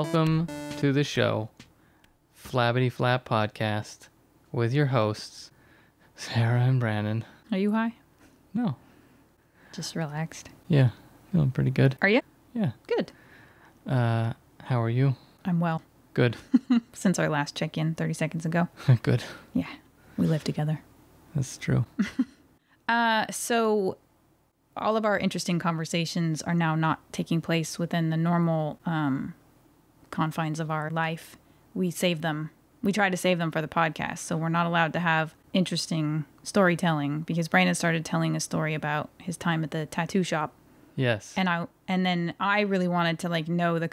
welcome to the show, Flappity Flap Podcast, with your hosts, Sarah and Brandon. Are you high? No. Just relaxed. Yeah, feeling pretty good. Are you? Yeah. Good. How are you? I'm well. Good. Since our last check-in 30 seconds ago. Good. Yeah, we live together. That's true. So all of our interesting conversations are now not taking place within the normal confines of our life. We save them. We try to save them for the podcast. So we're not allowed to have interesting storytelling because Brandon started telling a story about his time at the tattoo shop. Yes. And then I really wanted to know the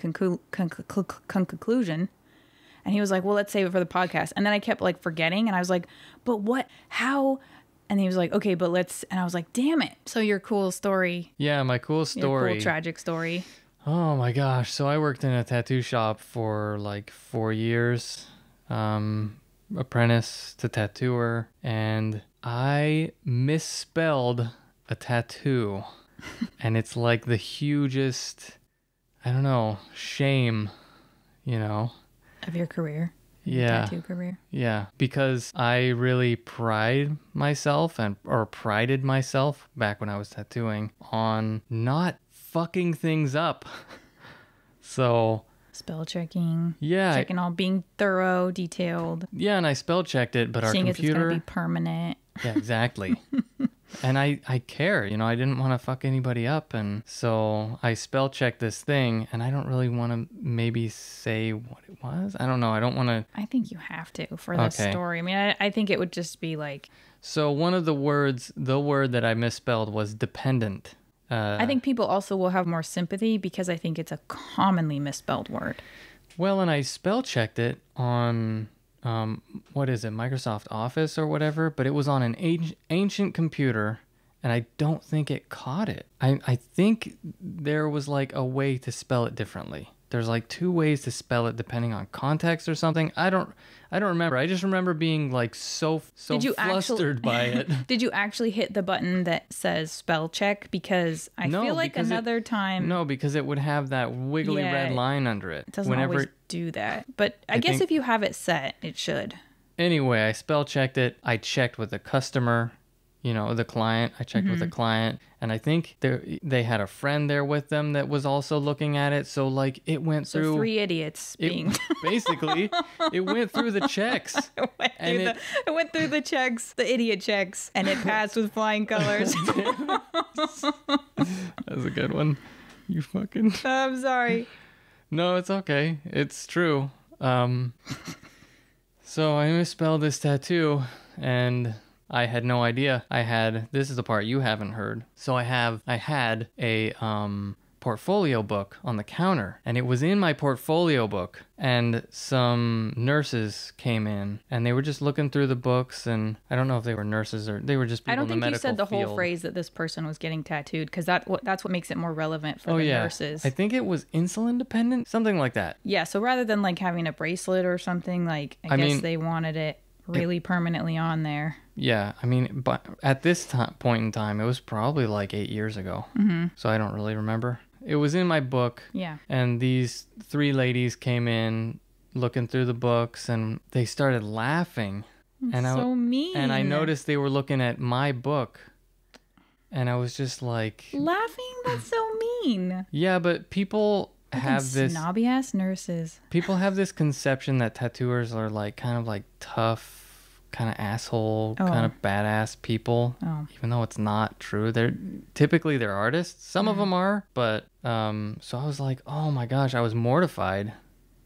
conclusion. And he was like, well, let's save it for the podcast. And then I kept forgetting. And I was like, but what? How? And he was like, okay, but let's. And I was like, damn it. So your cool story. Yeah, my cool story. Your cool tragic story. Oh my gosh. So I worked in a tattoo shop for 4 years. Apprentice to tattooer. And I misspelled a tattoo. And it's the hugest, I don't know, shame, Of your career. Yeah. Tattoo career. Yeah. Because I really prided myself back when I was tattooing on not fucking things up. So. Spell checking. Yeah. Checking all being thorough, detailed. Yeah. And I spell checked it, but seeing our computer. It's going to be permanent. Yeah, exactly. And I care, I didn't want to fuck anybody up. And so I spell checked this thing, and I don't really want to maybe say what it was. I don't know. I don't want to. I think you have to for the story. I mean, I think it would just be So one of the words, the word that I misspelled was dependent. I think people also will have more sympathy because I think it's a commonly misspelled word. Well, and I spell checked it on. What is it, Microsoft Office or whatever, but it was on an ancient computer, and I don't think it caught it. I think there was a way to spell it differently. There's 2 ways to spell it depending on context or something. I don't remember. I just remember being so flustered by it. Did you actually hit the button that says spell check? Because I feel like another time. No, because it would have that wiggly red line under it. It doesn't always do that. But I guess if you have it set, it should. Anyway, I spell checked it. I checked with the customer. The client. I checked with the client, and I think they had a friend there with them that was also looking at it. So it went through 3 idiots being basically it went through the checks. It went through the checks, the idiot checks, and it passed with flying colors. That's a good one. You fucking. I'm sorry. No, it's okay. It's true. So I misspelled this tattoo, and I had no idea. This is the part you haven't heard. So I had a portfolio book on the counter, and it was in my portfolio book, and some nurses came in, and they were just looking through the books, and I don't know if they were nurses or they were just people in the medical field. I don't think you said the whole phrase that this person was getting tattooed, because that's what makes it more relevant for the nurses. I think it was insulin dependent, something like that. Yeah, so rather than having a bracelet or something, I guess they wanted it really permanently on there. Yeah, I mean, but at this point in time, it was probably 8 years ago. So I don't really remember. It was in my book. Yeah. And these 3 ladies came in looking through the books, and they started laughing. So mean. And I noticed they were looking at my book. And I was just laughing? That's so mean. Yeah, but people have this snobby ass nurses. People have this conception that tattooers are kind of tough, kind of asshole, kind of badass people, even though it's not true. They're artists. Some of them are, but so I was oh my gosh, I was mortified.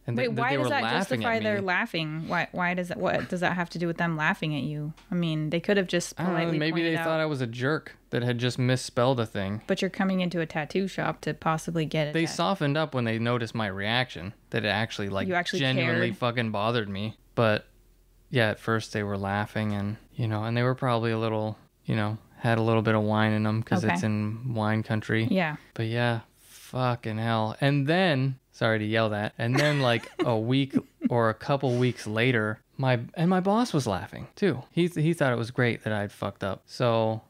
And wait, why does that justify their laughing? Why does that? What does that have to do with them laughing at you? I mean, they could have just politely maybe they thought I was a jerk that had just misspelled a thing. But you're coming into a tattoo shop to possibly get it. They softened up when they noticed my reaction, that it actually you actually genuinely cared. Fucking bothered me. But yeah, at first they were laughing, and and they were probably a little, had a little bit of wine in them because it's in wine country. Yeah. But yeah, fucking hell. And then, sorry to yell that, and then a week or a couple weeks later, my boss was laughing too. He thought it was great that I'd fucked up. So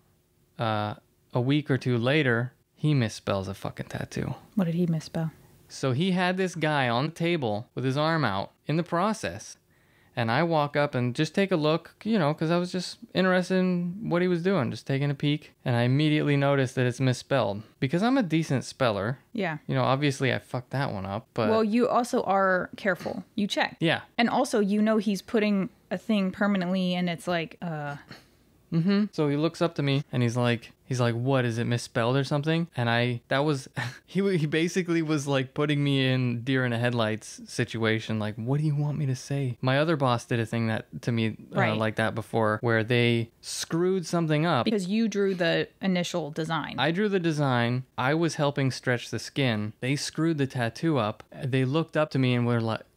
a week or two later, he misspells a fucking tattoo. What did he misspell? So he had this guy on the table with his arm out in the process. And I walk up and just take a look, you know, because I was just interested in what he was doing, just taking a peek. And I immediately noticed that it's misspelled. Because I'm a decent speller. Yeah. You know, obviously I fucked that one up, but... Well, you also are careful. You check. Yeah. And also, you know he's putting a thing permanently, and it's like, So he looks up to me and he's like, what, is it misspelled or something? And he basically was like putting me in deer in the headlights situation. Like, what do you want me to say? My other boss did a thing to me like that before, where they screwed something up. Because you drew the initial design. I drew the design. I was helping stretch the skin. They screwed the tattoo up. They looked up to me and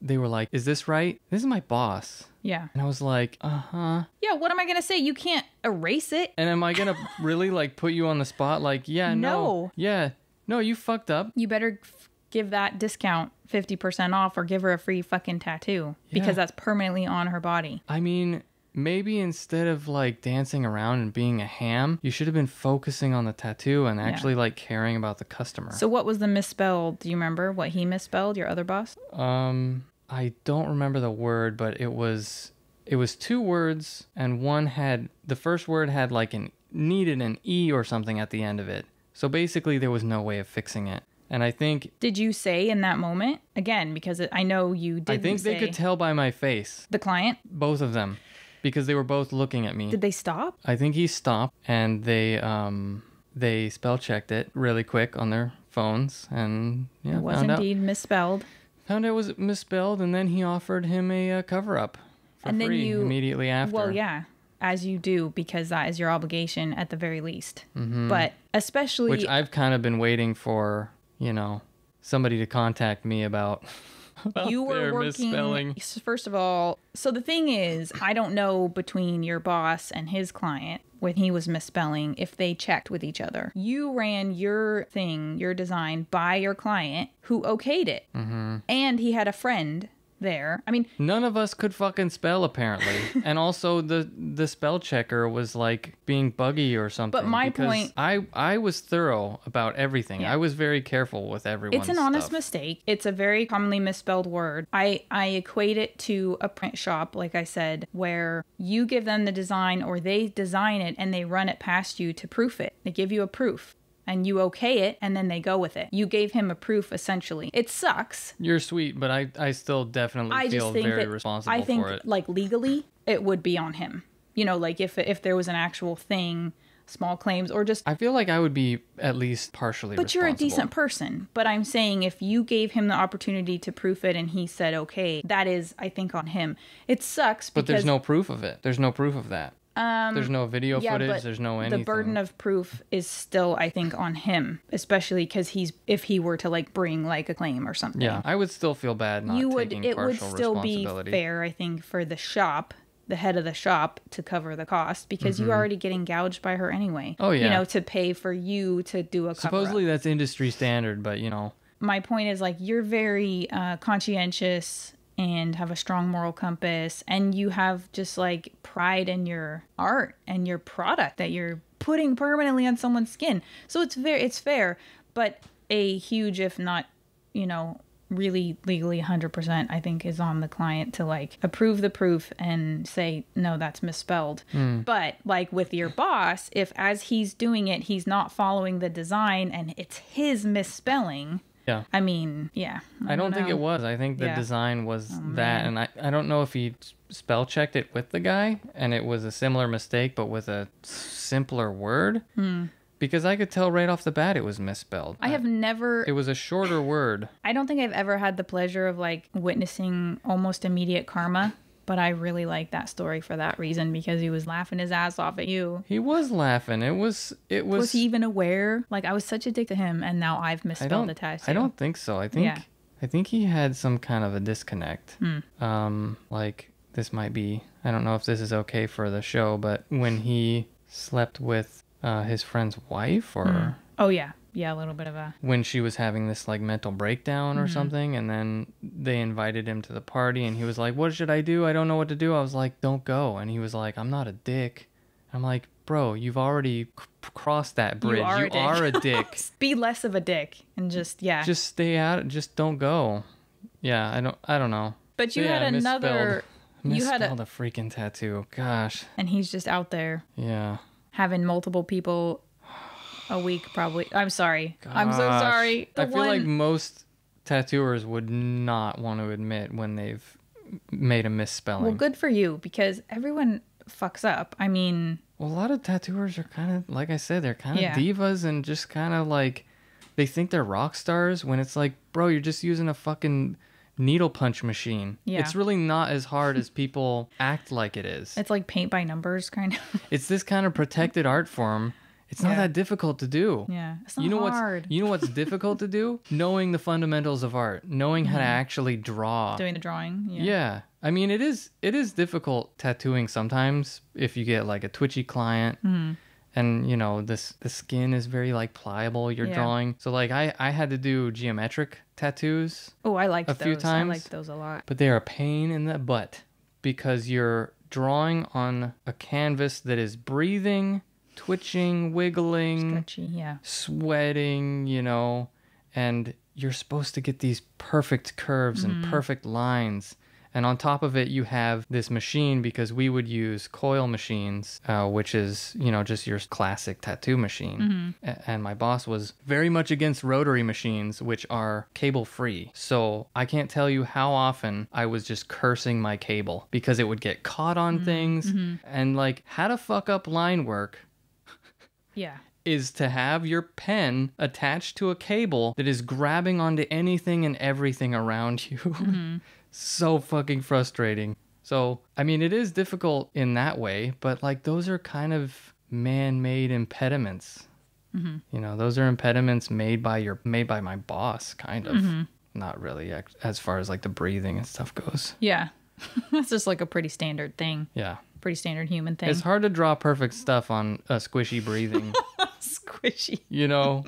they were like, is this right? This is my boss. Yeah. And I was like, uh-huh. Yeah, what am I going to say? You can't erase it. And am I going to really like put you on the spot? Like, yeah, no. Yeah. No, you fucked up. You better give that discount 50% off or give her a free fucking tattoo because that's permanently on her body. I mean, maybe instead of like dancing around and being a ham, you should have been focusing on the tattoo and actually like caring about the customer. So what was the misspelled? Do you remember what he misspelled, your other boss? I don't remember the word, but it was 2 words, and the first word had like needed an E or something at the end of it. So basically there was no way of fixing it. And I think... Did you say in that moment? Again, because I know you didn't I think they could tell by my face. The client? Both of them. Because they were both looking at me. Did they stop? I think he stopped, and they spell checked it really quick on their phones, and it was indeed misspelled. Found out it was misspelled, and then he offered him a cover-up for free immediately after. Well, yeah, as you do, because that is your obligation at the very least. Mm-hmm. But especially... Which I've kind of been waiting for, you know, somebody to contact me about you were working, misspelling. First of all, so the thing is, I don't know between your boss and his client when he was misspelling if they checked with each other. You ran your thing, your design by your client who okayed it. Mm-hmm. And he had a friend there. I mean, none of us could fucking spell apparently. And also the spell checker was like being buggy or something. But my point, I was thorough about everything. Yeah. I was very careful with everyone's It's an honest mistake. It's a very commonly misspelled word. I equate it to a print shop, like I said, where you give them the design or they design it and they run it past you to proof it. They give you a proof. And you okay it, and then they go with it. You gave him a proof, essentially. It sucks. You're sweet, but I still definitely feel very responsible for it. Like, legally, it would be on him. You know, like, if there was an actual thing, small claims, or just... I feel like I would be at least partially responsible. But you're a decent person. But I'm saying if you gave him the opportunity to proof it and he said okay, that is, I think, on him. It sucks because... But there's no proof of it. There's no proof of that. There's no video footage. There's no anything. The burden of proof is still, I think, on him, especially because if he were to like bring like a claim or something. Yeah, I would still feel bad not taking partial responsibility. It would still be fair, I think, for the shop, the head of the shop, to cover the cost because you already getting gouged by her anyway. Oh yeah. You know, to pay for you to do a cover-up. Supposedly that's industry standard, but you know. My point is like you're very conscientious and have a strong moral compass, and you have just like pride in your art and your product that you're putting permanently on someone's skin. So it's fair, but a huge, if not, you know, really legally 100%, I think is on the client to like approve the proof and say, no, that's misspelled. But like with your boss, if as he's doing it, he's not following the design and it's his misspelling. Yeah. I mean, yeah. I don't think it was. I think the design was that. And I don't know if he spell checked it with the guy and it was a similar mistake, but with a simpler word. Because I could tell right off the bat it was misspelled. I have never... It was a shorter word. I don't think I've ever had the pleasure of like witnessing almost immediate karma. But I really like that story for that reason because he was laughing his ass off at you. He was laughing. It was. Was he even aware? Like I was such a dick to him, and now I've misspelled the tattoo. I don't think so. I think he had some kind of a disconnect. Like this might be. I don't know if this is okay for the show, but when he slept with his friend's wife, or oh yeah. Yeah, a little bit of a... When she was having this, like, mental breakdown or something, and then they invited him to the party, and he was like, what should I do? I don't know what to do. I was like, don't go. And he was like, I'm not a dick. I'm like, bro, you've already crossed that bridge. You are a dick. Be less of a dick and just stay out. Just don't go. Yeah, I don't know. But you had another. Misspelled a freaking tattoo. Gosh. And he's just out there. Yeah. Having multiple people a week, probably. I'm sorry. Gosh. I'm so sorry. I feel like most tattooers would not want to admit when they've made a misspelling. Well, good for you, because everyone fucks up. I mean, well, a lot of tattooers are kind of, like I said, they're kind of divas and just kind of like, they think they're rock stars when it's like, bro, you're just using a fucking needle punch machine. Yeah. It's really not as hard as people act like it is. It's like paint by numbers, kind of. It's this kind of protected art form. It's not that difficult to do. Yeah, it's not hard. You know what's difficult to do? Knowing the fundamentals of art. Knowing how to actually draw. Doing the drawing. Yeah. I mean, it is difficult tattooing sometimes if you get like a twitchy client. And, you know, the skin is very like pliable. You're drawing. So like I had to do geometric tattoos. Oh, I liked a few times. I liked those a lot. But they're a pain in the butt because you're drawing on a canvas that is breathing, twitching, wiggling, stretchy, sweating, you know, and you're supposed to get these perfect curves and perfect lines. And on top of it, you have this machine, because we would use coil machines, which is, you know, just your classic tattoo machine. And my boss was very much against rotary machines, which are cable free. So I can't tell you how often I was just cursing my cable because it would get caught on things. And like, how to fuck up line work is to have your pen attached to a cable that is grabbing onto anything and everything around you. So fucking frustrating. So, I mean, it is difficult in that way, but like those are kind of man-made impediments. You know, those are impediments made by my boss, kind of. Not really, as far as like the breathing and stuff goes. Yeah. That's just like a pretty standard thing. Yeah. Pretty standard human thing. It's hard to draw perfect stuff on a squishy breathing. Squishy. You know?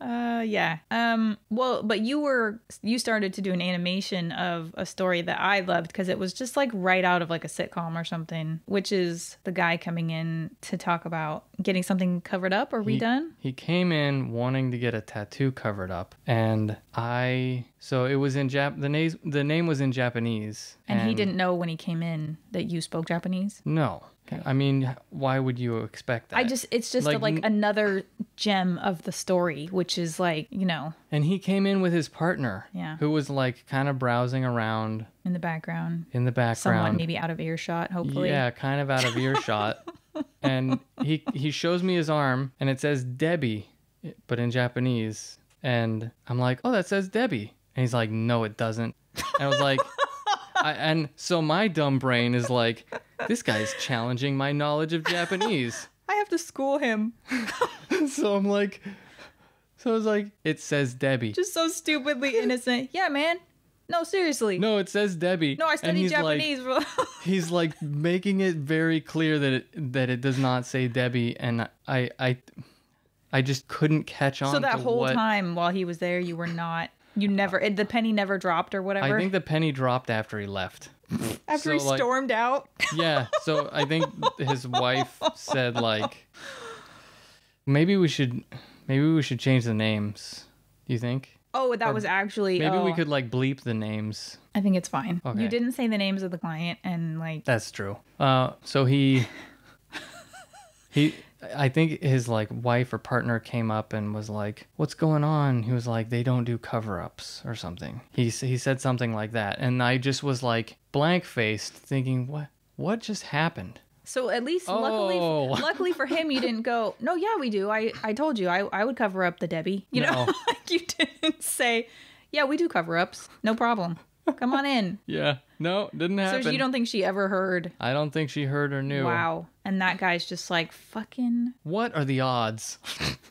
Yeah. Well, but you started to do an animation of a story that I loved because it was just like right out of like a sitcom or something, which is the guy coming in to talk about getting something covered up or redone. He came in wanting to get a tattoo covered up, and so it was in the name was in Japanese. And he didn't know when he came in that you spoke Japanese? No. Okay. I mean, why would you expect that? It's just like another gem of the story, which is like, you know. And he came in with his partner, who was like kind of browsing around in the background. Somewhat maybe out of earshot, hopefully. Yeah, kind of out of earshot. And he shows me his arm, and it says Debbie, but in Japanese. And I'm like, oh, that says Debbie. And he's like, no, it doesn't. And I was like, and so my dumb brain is like, this guy's challenging my knowledge of Japanese. I have to school him. So I was like, it says Debbie. Just so stupidly innocent. Yeah, man. No, seriously. No, it says Debbie. No, I studied Japanese. Like, he's like making it very clear that it does not say Debbie, and I just couldn't catch on. So that whole time while he was there, the penny never dropped or whatever? I think the penny dropped after he left. After he stormed out? Yeah, so I think his wife said like, maybe we should change the names. Do you think? Oh, that was actually... Maybe we could like bleep the names. I think it's fine. Okay. You didn't say the names of the client and like... That's true. So I think his like wife or partner came up and was like, what's going on? He was like, they don't do cover-ups or something. He said something like that. And I just was like blank-faced thinking, what just happened? So at least luckily for him, you didn't go, no, yeah, we do. I told you I would cover up the Debbie. You know, like you didn't say, yeah, we do cover-ups. No problem. Come on in. Yeah. No, didn't happen. So you don't think she ever heard? I don't think she heard or knew. Wow. And that guy's just like, fucking... What are the odds?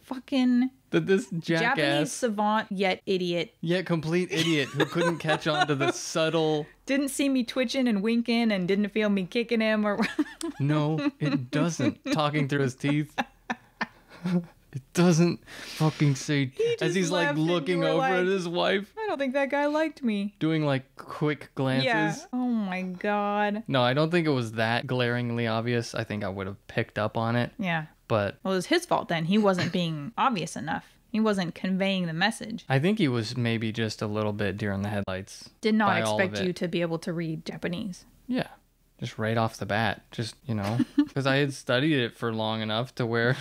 Fucking... That this jackass... Japanese savant, yet idiot. Yet complete idiot who couldn't catch on to the subtle... Didn't see me twitching and winking and didn't feel me kicking him or... No, it doesn't. Talking through his teeth. It doesn't fucking say. As he's like left and looking you were over like, at his wife, I don't think that guy liked me. doing like quick glances. Yeah. Oh my God. No, I don't think it was that glaringly obvious. I think I would have picked up on it. Yeah. But Well, it was his fault then. He wasn't being obvious enough. He wasn't conveying the message. I think he was maybe just a little bit deer in the headlights. Did not by all of expect it. you to be able to read Japanese. Yeah. Just right off the bat. Just, because I had studied it for long enough to where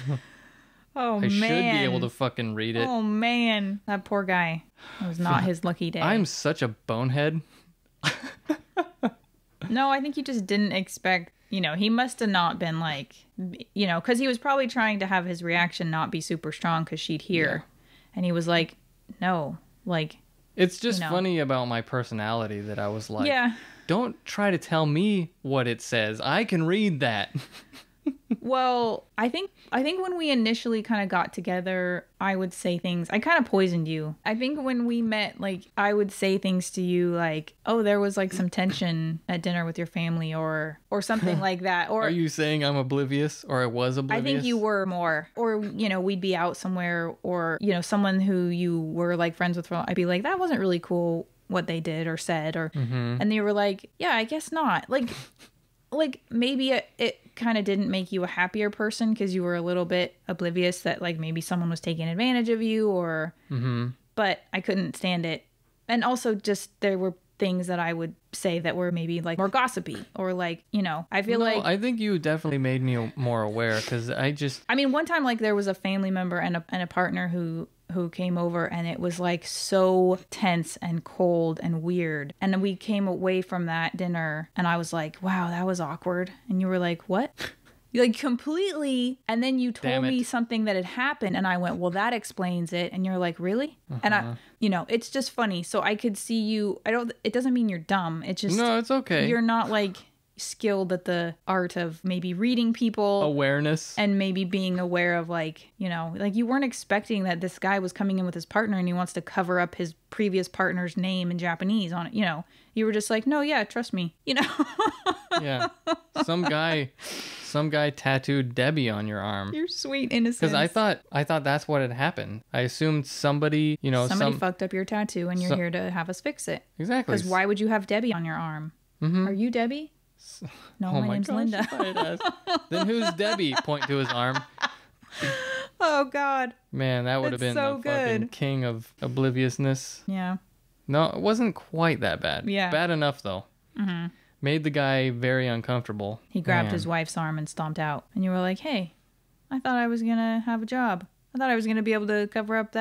Oh, I man. should be able to fucking read it. Oh, man. That poor guy. It was not his lucky day. I'm such a bonehead. No, I think you just didn't expect, he must have not been like, because he was probably trying to have his reaction not be super strong because she'd hear. And he was like, no, like. It's just funny about my personality that I was like, Yeah. don't try to tell me what it says. I can read that. Well, I think when we initially kind of got together, I would say things. I kind of poisoned you. I think when we met, like, I would say things to you like, "Oh, there was like some tension at dinner with your family," or something like that. Or Are you saying I'm oblivious, or I was oblivious? I think you were more. Or we'd be out somewhere, or someone who you were like friends with. I'd be like, "That wasn't really cool what they did or said," or and they were like, "Yeah, I guess not." Like maybe it kind of didn't make you a happier person because you were a little bit oblivious that like maybe someone was taking advantage of you or but I couldn't stand it. And also just there were things that I would say that were maybe like more gossipy or like, I feel like I think you definitely made me more aware because I mean, one time like there was a family member and a partner who came over and it was like so tense and cold and weird. And then we came away from that dinner and I was like, wow, that was awkward. And you were like, what? Like completely. And then you told me something that had happened and I went, well, that explains it. And you're like, really? And I, it's just funny. So I could see you. It doesn't mean you're dumb. It's just, no, it's okay. You're not like skilled at the art of maybe reading people, awareness, and maybe being aware of like you weren't expecting that this guy was coming in with his partner and he wants to cover up his previous partner's name in Japanese on it. You were just like, no, yeah, trust me. Yeah, some guy tattooed Debbie on your arm. Your sweet innocence. Because I thought that's what had happened. I assumed somebody fucked up your tattoo and you're here to have us fix it. Exactly. Because why would you have Debbie on your arm? Are you Debbie? No, my name's Linda. Then who's Debbie? Point to his arm. Oh, God. Man, that would have been so the fucking king of obliviousness. Yeah. No, it wasn't quite that bad. Yeah. Bad enough, though. Mm-hmm. Made the guy very uncomfortable. He grabbed his wife's arm and stomped out. And you were like, hey, I thought I was going to have a job. I thought I was going to be able to cover up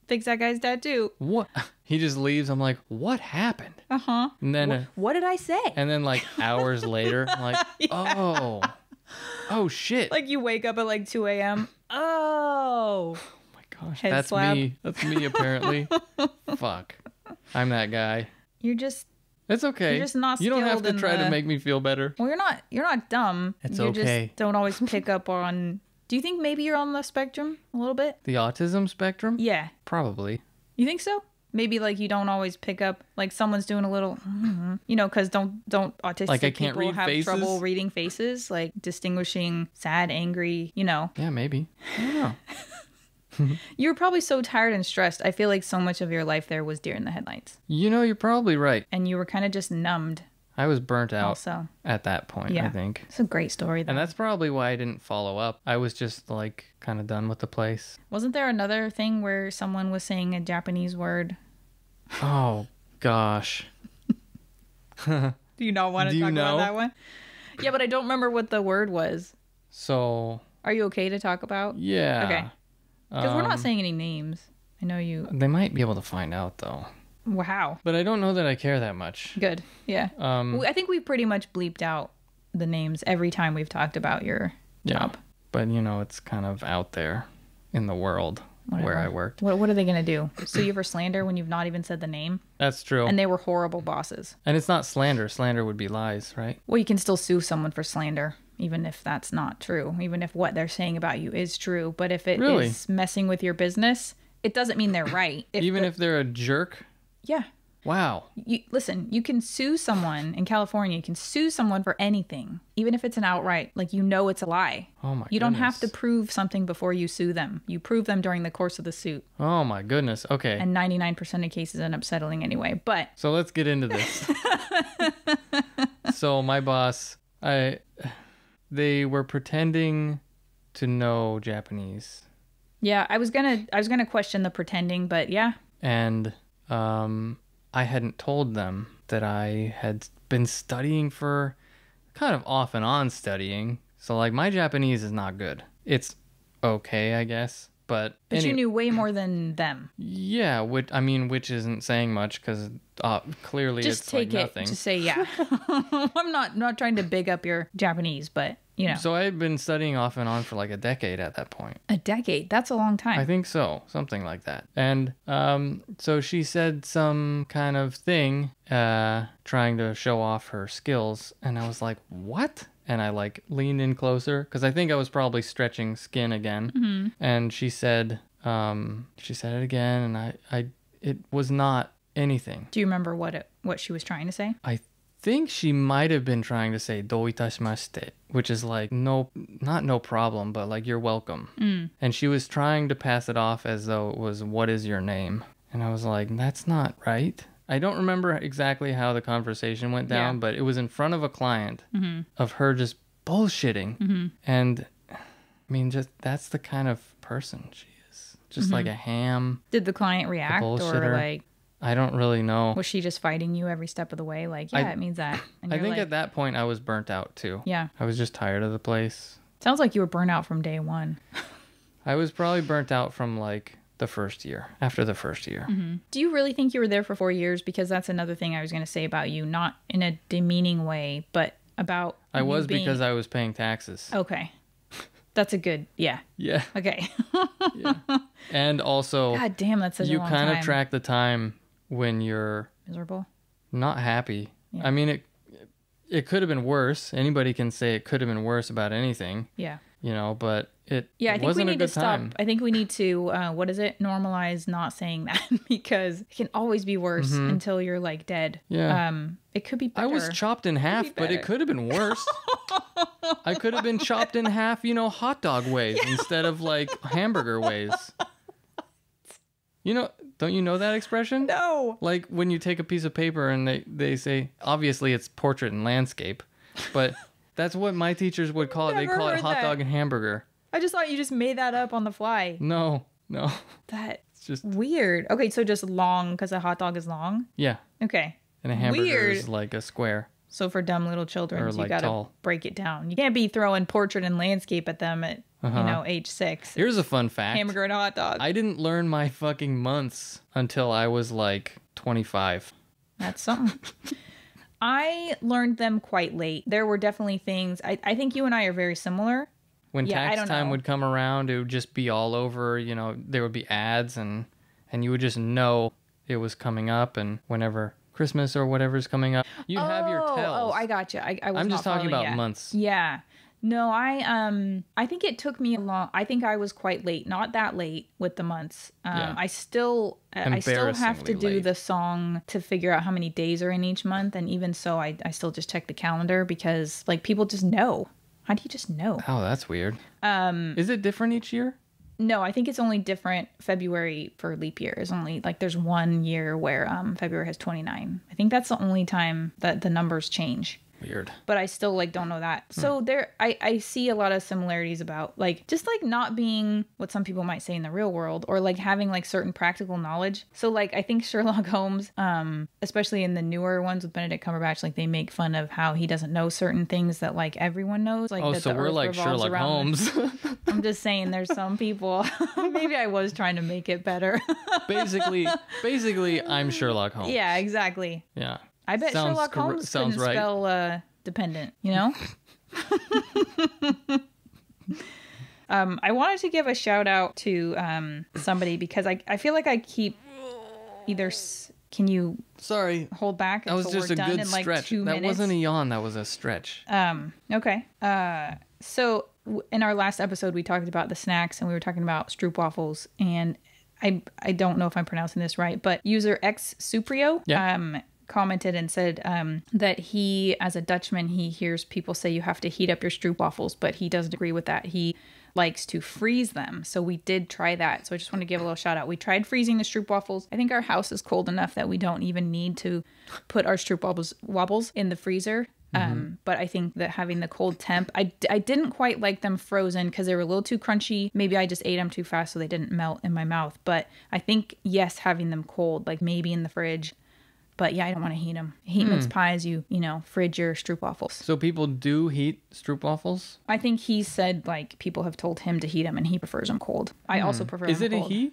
fix that guy's tattoo. What? He just leaves. I'm like, what happened? Uh-huh. And then what did I say? And then like hours later, I'm like, oh shit. Like you wake up at like 2 a.m. Oh my gosh. Head That's slap. me. That's me apparently. Fuck. I'm that guy. It's okay. You're just not You don't have to skilled try to make me feel better. Well, you're not dumb. It's you okay. Just don't always pick up on. Do you think maybe you're on the spectrum a little bit? The autism spectrum? Yeah. Probably. You think so? Maybe like you don't always pick up like someone's doing a little, because don't autistic like I can't people read have faces? trouble reading faces, like distinguishing sad, angry, Yeah, maybe. I don't know. You were probably so tired and stressed. I feel like so much of your life there was deer in the headlights. You're probably right. And you were kind of just numbed. I was burnt out Also. at that point, I think. It's a great story, though. And that's probably why I didn't follow up. I was just like kind of done with the place. Wasn't there another thing where someone was saying a Japanese word? Oh, gosh. Do you not want to talk about that one? Yeah, but I don't remember what the word was. So. Are you okay to talk about? Yeah. Okay. Because we're not saying any names. I know you. They might be able to find out, though. Wow. But I don't know that I care that much. Good. Yeah. I think we pretty much bleeped out the names every time we've talked about your job. But, it's kind of out there in the world where I worked. What are they going to do? Sue you for slander when you've not even said the name? That's true. And they were horrible bosses. And it's not slander. Slander would be lies, right? Well, you can still sue someone for slander, even if that's not true, even if what they're saying about you is true. But if it is messing with your business, it doesn't mean they're right. Even if they're a jerk? Yeah. Wow. Listen, you can sue someone in California. You can sue someone for anything, even if it's an outright, like, it's a lie. Oh my You don't have goodness. to prove something before you sue them. You prove them during the course of the suit. Oh my goodness. Okay. And 99% of cases end up settling anyway. But So let's get into this. So my boss, they were pretending to know Japanese. yeah, I was gonna question the pretending, but yeah. And I hadn't told them that I had been studying for kind of off and on studying. So like my Japanese is not good. It's okay, I guess. But you knew way more than them. Yeah, which isn't saying much because clearly Just it's take like it. nothing. Just say yeah. I'm not trying to big up your Japanese, but So I had been studying off and on for like a decade at that point. A decade? That's a long time. I think so, something like that. And so she said some kind of thing, trying to show off her skills, and I was like, "What?" And I like leaned in closer because I think I was probably stretching skin again. Mm-hmm. And she said it again, and it was not anything. Do you remember what she was trying to say? I think she might have been trying to say "do itashimashite," which is like not no problem, but like you're welcome. And she was trying to pass it off as though it was "what is your name?" And I was like, that's not right. I don't remember exactly how the conversation went down, but it was in front of a client of her just bullshitting. And I mean, just that's the kind of person she is. Just like a ham. Did the client react or like? I don't really know. Was she just fighting you every step of the way? Like, yeah, it means that. And I you're think like, at that point I was burnt out too. Yeah. I was just tired of the place. Sounds like you were burnt out from day one. I was probably burnt out from like the first year, after the first year. Do you really think you were there for 4 years? Because that's another thing I was going to say about you, not in a demeaning way, but about I was because I was paying taxes. Okay. That's a good, yeah. Yeah. Okay. Yeah. And also, God damn, that's such a you long kind time. of track the time when you're Miserable? not happy. Yeah. I mean, it could have been worse. Anybody can say it could have been worse about anything, Yeah. But it Yeah, I think we wasn't a need to good time. stop. I think we need to, normalize not saying that because it can always be worse until you're like dead. Yeah. It could be better. I was chopped in half, but it better. could have been worse. I could have been chopped in half, hot dog ways instead of like hamburger ways. Don't you know that expression? No. Like when you take a piece of paper and they say, obviously it's portrait and landscape, but that's what my teachers would call it. They Never call it heard hot that. dog and hamburger. I just thought you just made that up on the fly. No. That's It's just, weird. Okay, so just long because a hot dog is long? yeah. Okay. And a hamburger Weird. is like a square. So for dumb little children, Or, you like, gotta tall. break it down. You can't be throwing portrait and landscape at them at age 6. Here's a fun fact. Hamburger and a hot dog. I didn't learn my fucking months until I was like 25. That's something. I learned them quite late. There were definitely things. I think you and I are very similar. When Yeah, I tax don't time know. would come around, it would just be all over, there would be ads and you would just know it was coming up, and whenever Christmas or whatever's coming up, you'd have your tells. Oh, I got you. I was I'm not just talking following about yet. months. Yeah. No, I think it took me a long. I think I was quite late. Not that late with the months. Yeah. I still have to Embarrassingly do late. the song to figure out how many days are in each month, and even so, I still just check the calendar because like people just know. How do you just know? Oh, that's weird. Is it different each year? No, I think it's only different. February for leap year is only like there's 1 year where February has 29. I think that's the only time that the numbers change. Weird. But I still like don't know that. So I see a lot of similarities about like just like not being what some people might say in the real world, or like having like certain practical knowledge. So like I think Sherlock Holmes, especially in the newer ones with Benedict Cumberbatch, like they make fun of how he doesn't know certain things that like everyone knows. Like that So the we're Earth like revolves Sherlock around Holmes. I'm just saying there's some people. Maybe I was trying to make it better. Basically, I'm Sherlock Holmes. Yeah, exactly. Yeah. I bet Sounds Sherlock Holmes couldn't sounds right. spell dependent, I wanted to give a shout out to somebody because I feel like I keep either... Can you Sorry. hold back That was until just we're a done good in like stretch. 2 minutes? That wasn't a yawn. That was a stretch. Okay. So in our last episode, we talked about the snacks and we were talking about stroopwafels. And I don't know if I'm pronouncing this right, but user X Suprio commented and said that he, as a Dutchman, he hears people say you have to heat up your stroopwafels, but he doesn't agree with that. He likes to freeze them. So we did try that. So I just want to give a little shout out. We tried freezing the stroopwafels. I think our house is cold enough that we don't even need to put our stroopwafels in the freezer. But I think that having the cold temp, I didn't quite like them frozen because they were a little too crunchy. Maybe I just ate them too fast so they didn't melt in my mouth. But I think, yes, having them cold, like maybe in the fridge. But yeah, I don't want to heat them. Heat mince pies, you know, fridge your stroopwafels. So people do heat stroopwafels? I think he said, like, people have told him to heat them and he prefers them cold. I also prefer them cold. Is it a he?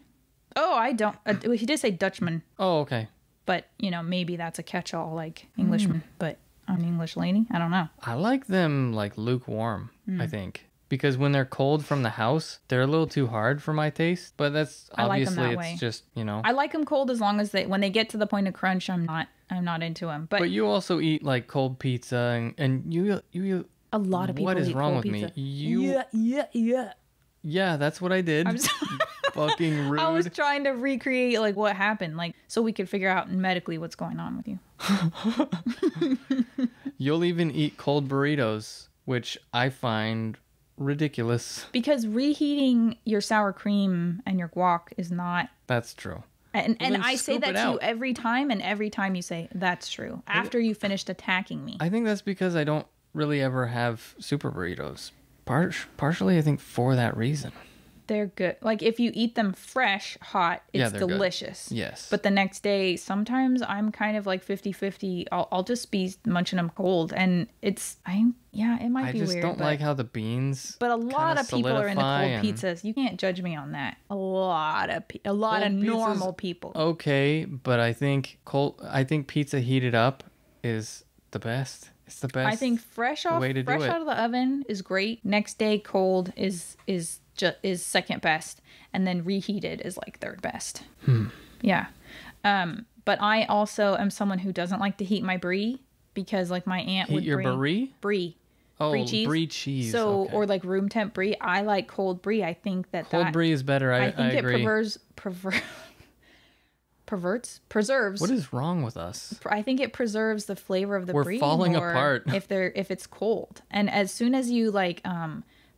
Oh, I don't. He did say Dutchman. Oh, okay. But, you know, maybe that's a catch-all, like, Englishman. But I'm an English lady. I don't know. I like them, like, lukewarm, I think. Because when they're cold from the house, they're a little too hard for my taste. But that's obviously I like them that it's way. just, you know. I like them cold as long as when they get to the point of crunch, I'm not into them. But you also eat like cold pizza and you a lot of people what is eat wrong cold with pizza. me? Yeah, that's what I did. I'm sorry. Fucking rude. I was trying to recreate like what happened, like so we could figure out medically what's going on with you. You'll even eat cold burritos, which I find ridiculous. Because reheating your sour cream and your guac is not. That's true. And Well, I say that to you out. every time, and every time you say that's true after you finished attacking me. I think that's because I don't really ever have super burritos. Partially, I think for that reason. They're good. Like if you eat them fresh, hot, it's they're good. delicious. Yes. But the next day, sometimes I'm kind of like 50-50. I'll just be munching them cold, and it might be weird. I just don't like how the beans. But a lot of people are into cold solidify pizzas. You can't judge me on that. A lot of normal people. Okay, but I think pizza heated up is the best. It's the best. I think fresh out of the oven is great. Next day cold is second best, and then reheated is like third best. Yeah. But I also am someone who doesn't like to heat my brie because like my aunt would brie. Brie. Oh, brie cheese. So okay. Or like room temp brie. I like cold brie. I think cold brie is better. I think agree. it preserves. What is wrong with us? I think it preserves the flavor of the brie. We're falling more apart. if it's cold. And as soon as you like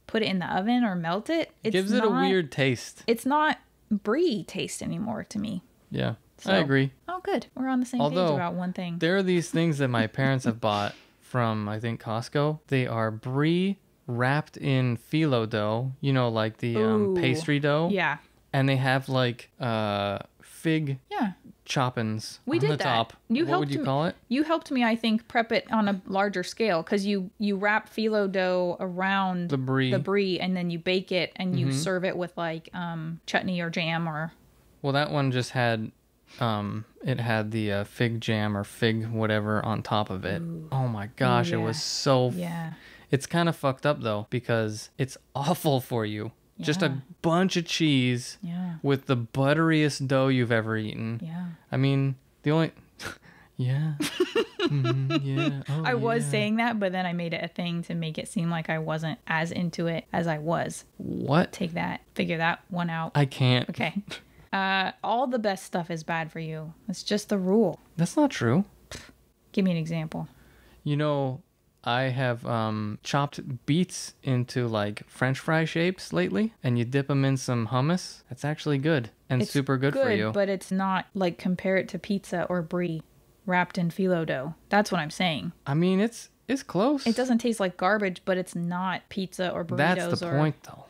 put it in the oven or melt it, it gives it a weird taste. It's not brie taste anymore to me. Yeah, So, I agree. Oh, good. We're on the same page about one thing. There are these things that my parents have bought from, I think, Costco. They are brie wrapped in phyllo dough, you know, like the pastry dough. Yeah. And they have like fig choppins We on did the that. top. What would you call it? You helped me, I think, prep it on a larger scale because you wrap phyllo dough around The brie. And then you bake it and you serve it with like chutney or jam or. Well, that one just had it had the fig jam or fig whatever on top of it. Ooh. Oh my gosh, it was so. Yeah. It's kind of fucked up though because it's awful for you. Yeah. Just a bunch of cheese with the butteriest dough you've ever eaten. Yeah. I mean, the only... yeah. Yeah. Oh, I was saying that, but then I made it a thing to make it seem like I wasn't as into it as I was. What? Take that. Figure that one out. I can't. Okay. All the best stuff is bad for you. It's just the rule. That's not true. Give me an example. You know... I have chopped beets into like French fry shapes lately, and you dip them in some hummus. That's actually good and it's super good for you. But it's not like compare it to pizza or brie wrapped in phyllo dough. That's what I'm saying. I mean, it's close. It doesn't taste like garbage, but it's not pizza or burritos. That's the point, though,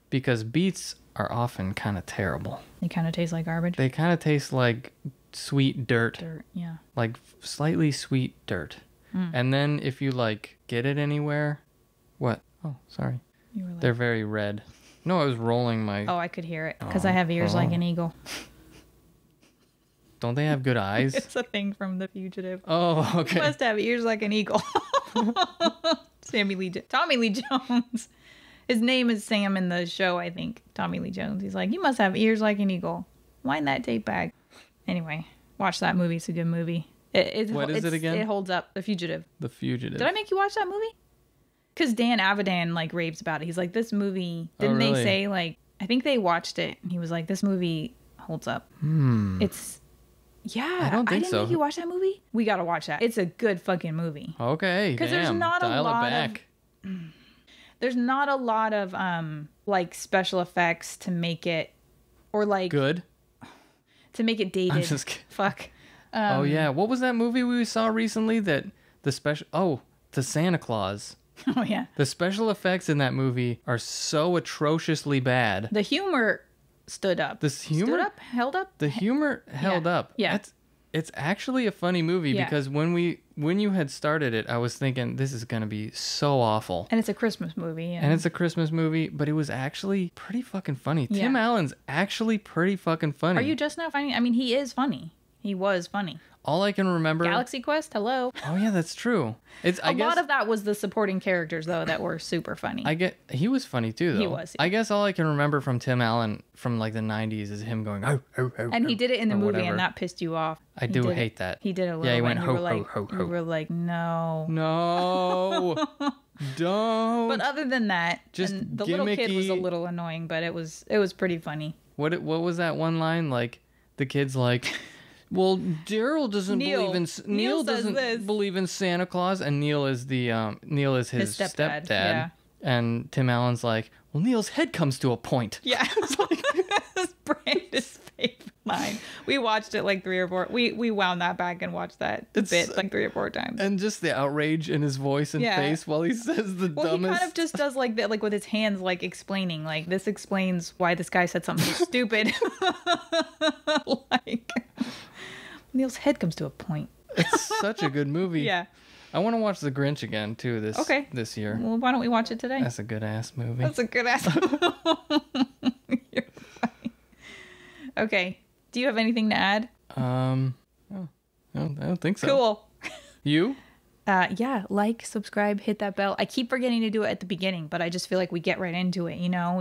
because beets are often kind of terrible. They kind of taste like garbage. They kind of taste like sweet dirt. Dirt, yeah. Like slightly sweet dirt. And then if you like get it anywhere, what? Oh, sorry. You were like, they're very red. No, I was rolling my... Oh, I could hear it because I have ears like an eagle. Don't they have good eyes? It's a thing from The Fugitive. Oh, okay. You must have ears like an eagle. Tommy Lee Jones. His name is Sam in the show, I think. Tommy Lee Jones. He's like, you must have ears like an eagle. Wind that tape back. Anyway, watch that movie. It's a good movie. What is it again? It holds up. The Fugitive. The Fugitive. Did I make you watch that movie? Because Dan Avidan like raves about it. He's like, this movie. Didn't they say like? I think they watched it and he was like, this movie holds up. It's I don't think didn't so. make you watch that movie. We gotta watch that. It's a good fucking movie. Okay, Because there's not dial a lot it back. there's not a lot of like special effects to make it, or like Good. to make it dated. I'm just kidding. Fuck. Oh yeah, what was that movie we saw recently that the Santa Claus. Oh yeah. The special effects in that movie are so atrociously bad. The humor stood up. Held up. The humor held up. Yeah. It's actually a funny movie Yeah. because when you had started it, I was thinking this is gonna be so awful. And it's a Christmas movie. And it's a Christmas movie, but it was actually pretty fucking funny. Yeah. Tim Allen's actually pretty fucking funny. Are you just now finding? I mean, he is funny. He was funny. All I can remember. Galaxy Quest. Hello. Oh yeah, that's true. I guess lot of that was the supporting characters though that were super funny. he was funny too though. He was, yeah. I guess all I can remember from Tim Allen from like the 90s is him going oh, oh, oh, and he did it in the or movie, whatever. and that pissed you off. I do hate that. He did a little. Yeah, he bit, went and ho, you were like, ho, ho, ho. You were like, no. No. Don't. But other than that, Just and the little kid was a gimmicky. little annoying, but it was pretty funny. What was that one line? Like the kid's like, well, Daryl doesn't Neil. believe in Neil says doesn't this. believe in Santa Claus, and Neil is his stepdad. yeah. And Tim Allen's like, well, Neil's head comes to a point. Yeah, that's Brandon's favorite line. We watched it like 3 or 4. We wound that back and watched that bit like 3 or 4 times. And just the outrage in his voice and Yeah. face while he says the Well, dumbest. he kind of just does like that, like with his hands, like explaining, like this explains why this guy said something so stupid. Like Neil's head comes to a point. It's such a good movie. Yeah. I want to watch The Grinch again too this year. Well, why don't we watch it today? That's a good ass movie. That's a good ass. You're funny. Okay. Do you have anything to add? No, I don't think so. Cool. You? Yeah, like, subscribe, hit that bell. I keep forgetting to do it at the beginning, but I just feel like we get right into it, you know?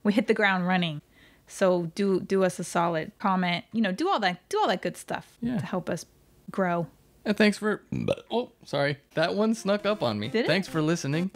We hit the ground running. So do us a solid comment, do all that good stuff to help us grow. And thanks for... Oh, sorry. That one snuck up on me. Did it? Thanks for listening.